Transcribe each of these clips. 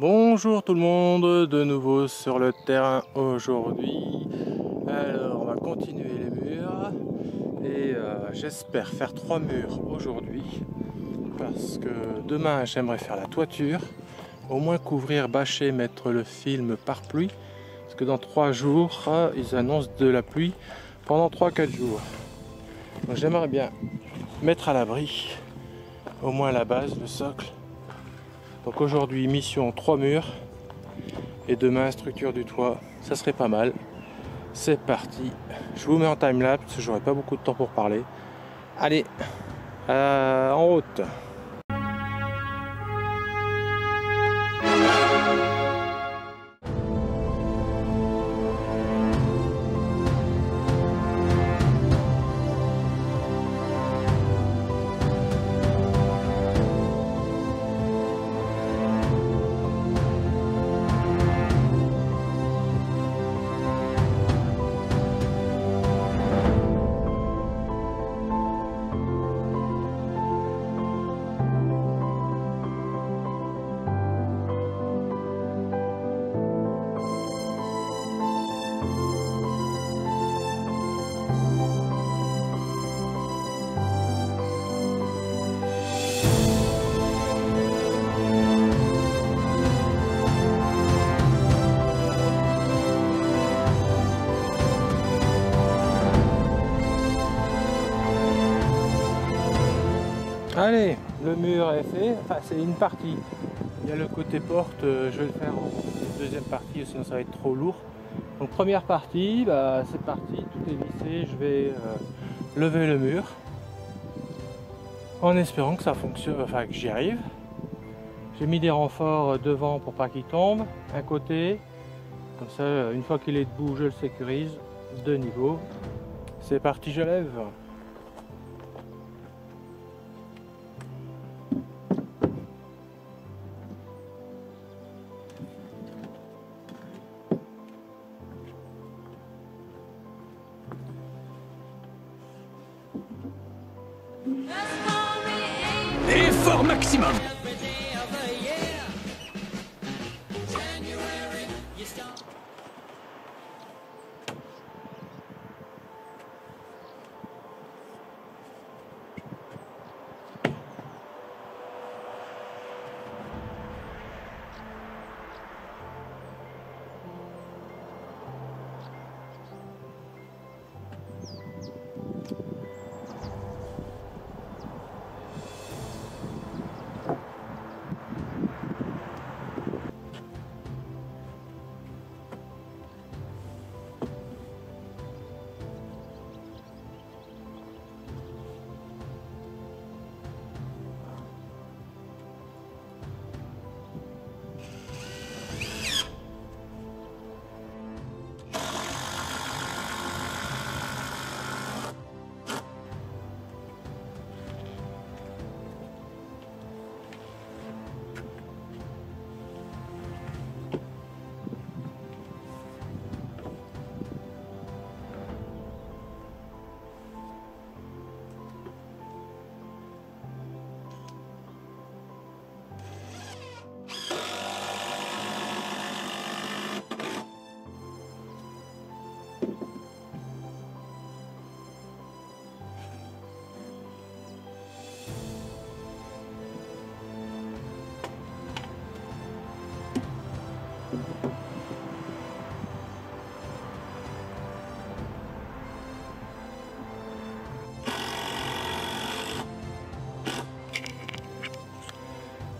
Bonjour tout le monde, de nouveau sur le terrain aujourd'hui. Alors on va continuer les murs et j'espère faire 3 murs aujourd'hui parce que demain j'aimerais faire la toiture, au moins couvrir, bâcher, mettre le film par pluie parce que dans 3 jours ils annoncent de la pluie pendant 3-4 jours. Donc j'aimerais bien mettre à l'abri au moins la base, le socle. Donc aujourd'hui mission 3 murs et demain structure du toit, ça serait pas mal. C'est parti, je vous mets en timelapse, j'aurai pas beaucoup de temps pour parler. Allez, en route. Allez, le mur est fait, enfin c'est une partie. Il y a le côté porte, je vais le faire en deuxième partie, sinon ça va être trop lourd. Donc première partie, c'est parti, tout est vissé, je vais lever le mur en espérant que ça fonctionne, enfin que j'y arrive. J'ai mis des renforts devant pour pas qu'il tombe, un côté, comme ça une fois qu'il est debout je le sécurise, 2 niveaux. C'est parti, je lève. Effort maximum.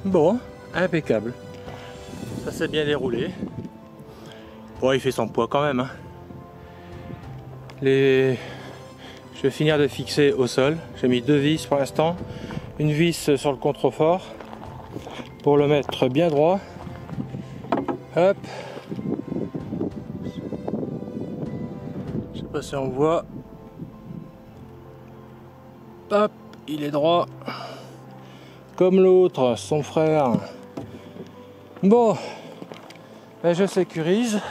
Bon, impeccable. Ça s'est bien déroulé. Bon, il fait son poids quand même. Hein. Je vais finir de fixer au sol. J'ai mis 2 vis pour l'instant. Une vis sur le contrefort pour le mettre bien droit. Hop. Je sais pas si on voit. Hop, il est droit. Comme l'autre, son frère. Bon, je sécurise.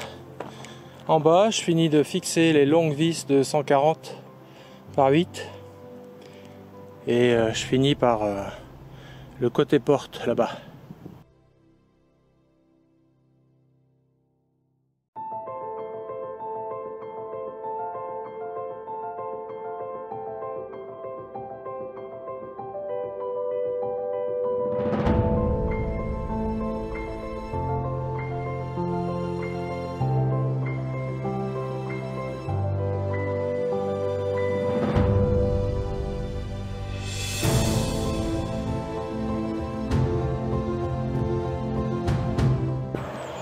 En bas, je finis de fixer les longues vis de 140 par 8. Et je finis par le côté porte là-bas.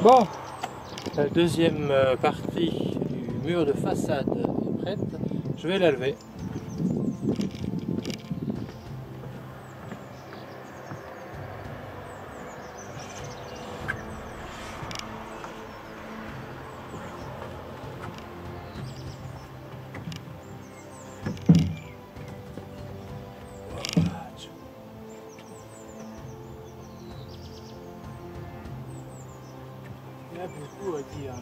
Bon, la deuxième partie du mur de façade est prête. Je vais la lever. Il y a beaucoup à dire.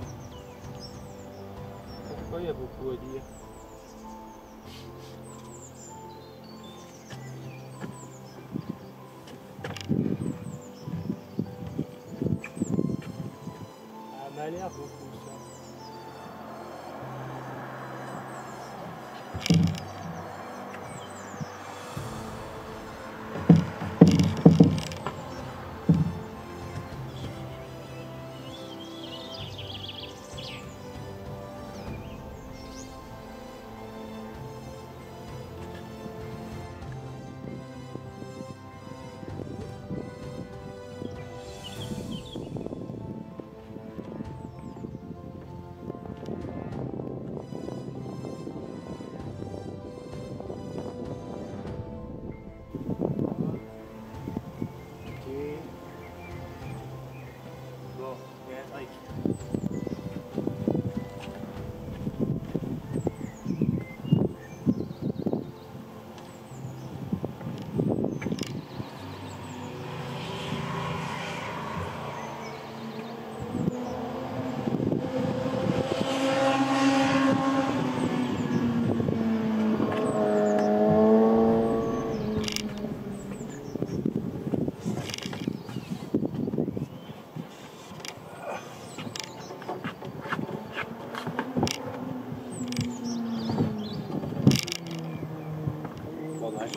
Pourquoi il y a beaucoup à dire? Ça m'a l'air beaucoup ça.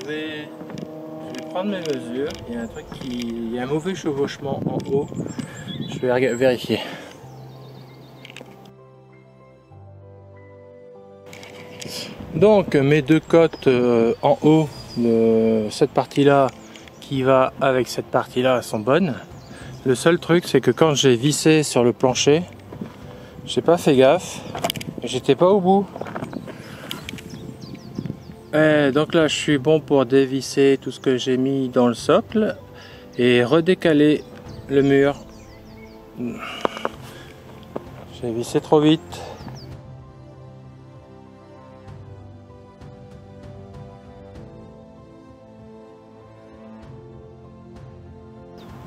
Je vais prendre mes mesures. Il y a un truc il y a un mauvais chevauchement en haut. Je vais vérifier. Donc mes deux côtes en haut de cette partie là qui va avec cette partie là sont bonnes. Le seul truc c'est que quand j'ai vissé sur le plancher, j'ai pas fait gaffe, j'étais pas au bout. Et donc là je suis bon pour dévisser tout ce que j'ai mis dans le socle et redécaler le mur. J'ai vissé trop vite.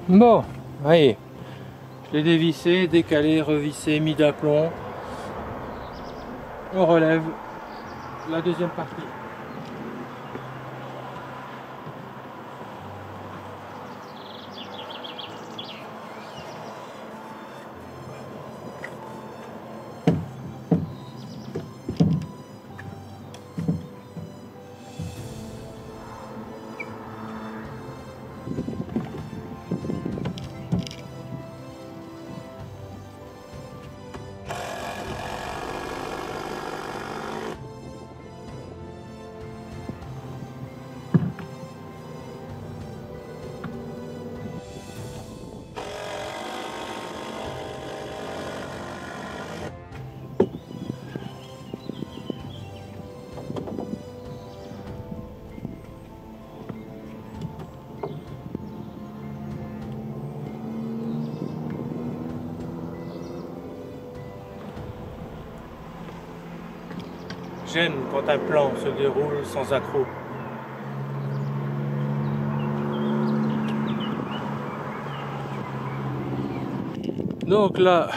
Bon, allez, je l'ai dévissé, décalé, revissé, mis d'aplomb. On relève la deuxième partie. J'aime quand un plan se déroule sans accroc. Donc là,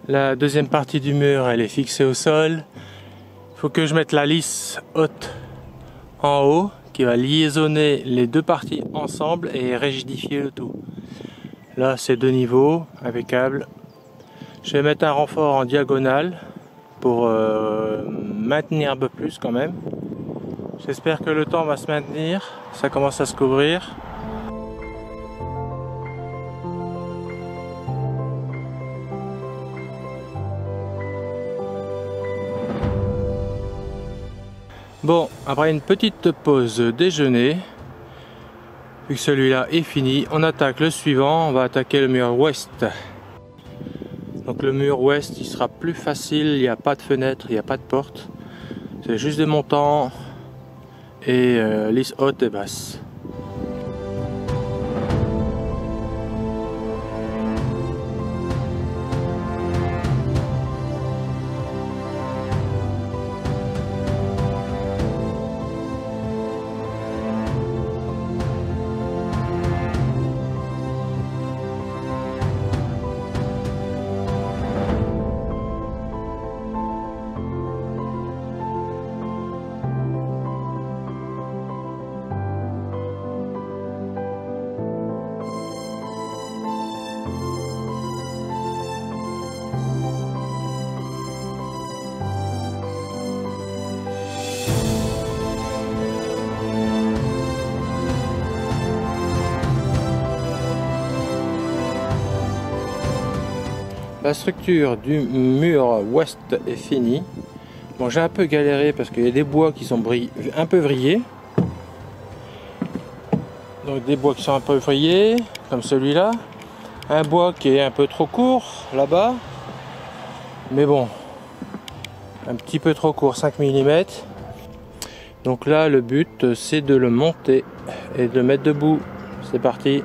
la deuxième partie du mur, elle est fixée au sol. Il faut que je mette la lisse haute en haut qui va liaisonner les deux parties ensemble et rigidifier le tout. Là, c'est deux niveaux, impeccable. Je vais mettre un renfort en diagonale pour maintenir un peu plus quand même. J'espère que le temps va se maintenir. Ça commence à se couvrir. Bon, après une petite pause déjeuner, vu que celui-là est fini, on attaque le suivant. On va attaquer le mur ouest. Donc le mur ouest il sera plus facile, il n'y a pas de fenêtre, il n'y a pas de porte. C'est juste des montants et lisse haute et basse. La structure du mur ouest est finie. Bon, j'ai un peu galéré parce qu'il y a des bois qui sont un peu vrillés. Donc des bois qui sont un peu vrillés, comme celui-là. Un bois qui est un peu trop court là-bas. Mais bon, un petit peu trop court, 5 mm. Donc là, le but, c'est de le monter et de le mettre debout. C'est parti.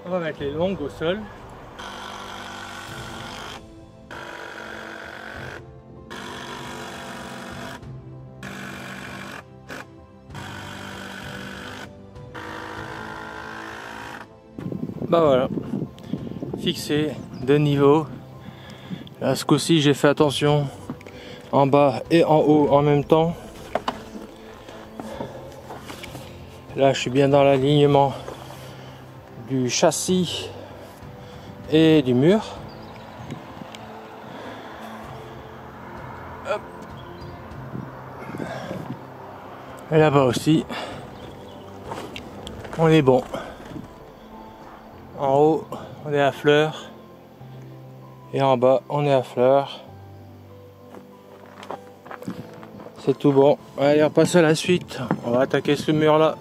On va mettre les longues au sol. Bah voilà, fixé de niveau. Là, ce coup-ci, j'ai fait attention en bas et en haut en même temps. Là, je suis bien dans l'alignement du châssis et du mur. Hop. Et là-bas aussi, on est bon. En haut, on est à fleur. Et en bas, on est à fleur. C'est tout bon. Allez, on passe à la suite. On va attaquer ce mur-là.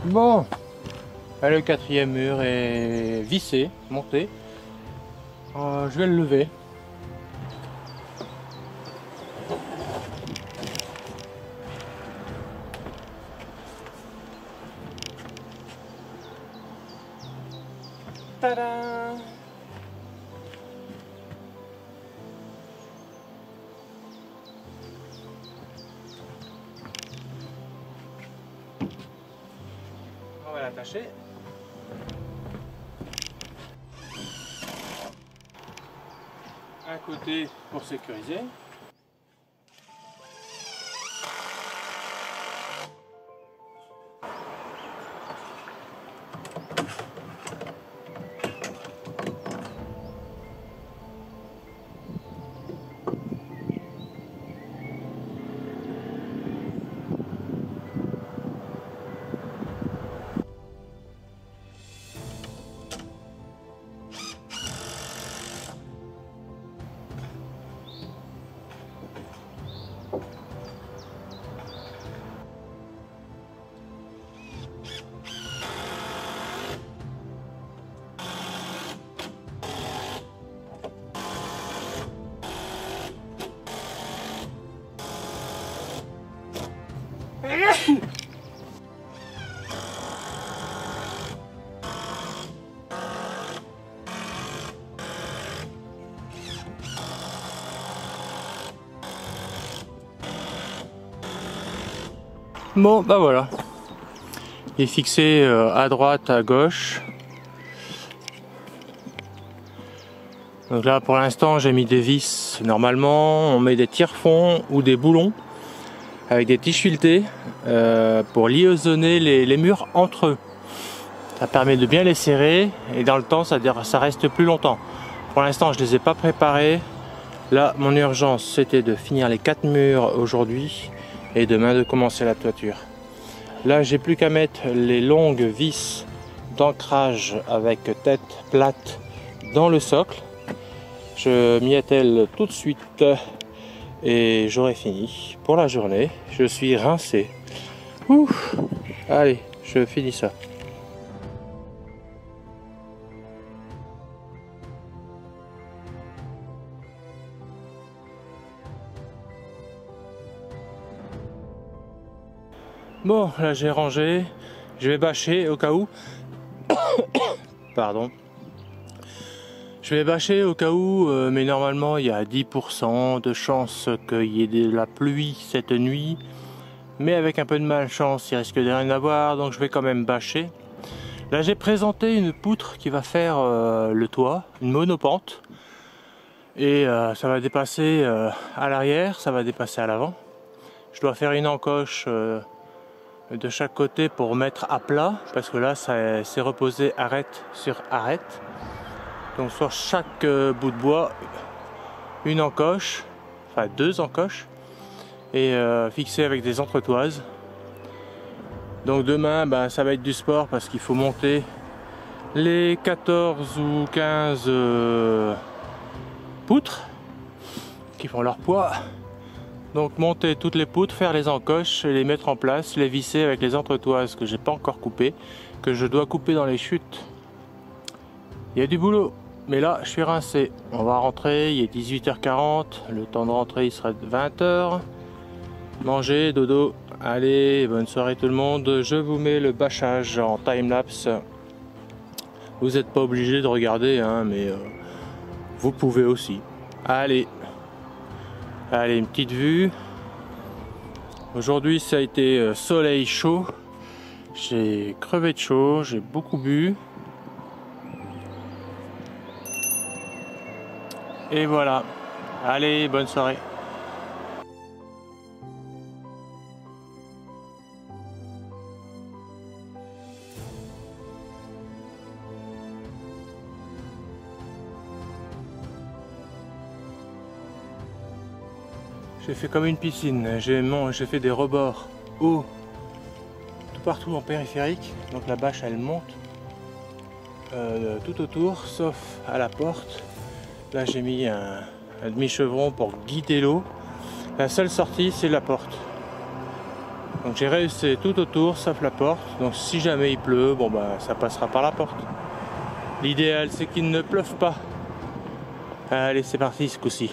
Bon, le quatrième mur est vissé, monté. Je vais le lever. Tadam! On va l'attacher. Un côté pour sécuriser. Bon, bah voilà. Il est fixé à droite, à gauche. Donc là, pour l'instant, j'ai mis des vis. Normalement, on met des tire-fonds ou des boulons avec des tiges filetées pour liaisonner les murs entre eux. Ça permet de bien les serrer et dans le temps, ça reste plus longtemps. Pour l'instant, je les ai pas préparés. Là, mon urgence, c'était de finir les 4 murs aujourd'hui et demain de commencer la toiture. Là, j'ai plus qu'à mettre les longues vis d'ancrage avec tête plate dans le socle. Je m'y attelle tout de suite et j'aurai fini pour la journée. Je suis rincé. Ouf. Allez, je finis ça. Bon, là j'ai rangé, je vais bâcher au cas où. Pardon. Je vais bâcher au cas où, mais normalement il y a 10% de chance qu'il y ait de la pluie cette nuit. Mais avec un peu de malchance, il risque de rien avoir, donc je vais quand même bâcher. Là j'ai présenté une poutre qui va faire le toit, une monopente. Et ça va dépasser à l'arrière, ça va dépasser à l'avant. Je dois faire une encoche de chaque côté pour mettre à plat, parce que là ça s'est reposé arête sur arête. Donc sur chaque bout de bois, une encoche, enfin 2 encoches, et fixé avec des entretoises. Donc demain, ça va être du sport parce qu'il faut monter les 14 ou 15 poutres qui font leur poids. Donc monter toutes les poutres, faire les encoches, les mettre en place, les visser avec les entretoises que j'ai pas encore coupées, que je dois couper dans les chutes. Il y a du boulot, mais là je suis rincé. On va rentrer, il est 18h40, le temps de rentrer il sera 20h. Manger, dodo, allez, bonne soirée tout le monde. Je vous mets le bâchage en time-lapse. Vous n'êtes pas obligé de regarder, hein, mais vous pouvez aussi. Allez. Allez, une petite vue. Aujourd'hui ça a été soleil chaud. J'ai crevé de chaud, j'ai beaucoup bu. Et voilà. Allez, bonne soirée. J'ai fait comme une piscine, j'ai fait des rebords hauts tout partout en périphérique, donc la bâche elle monte tout autour sauf à la porte. Là j'ai mis un demi-chevron pour guider l'eau. La seule sortie c'est la porte. Donc j'ai réussi tout autour sauf la porte, donc si jamais il pleut, ça passera par la porte. L'idéal c'est qu'il ne pleuve pas. Allez c'est parti ce coup-ci.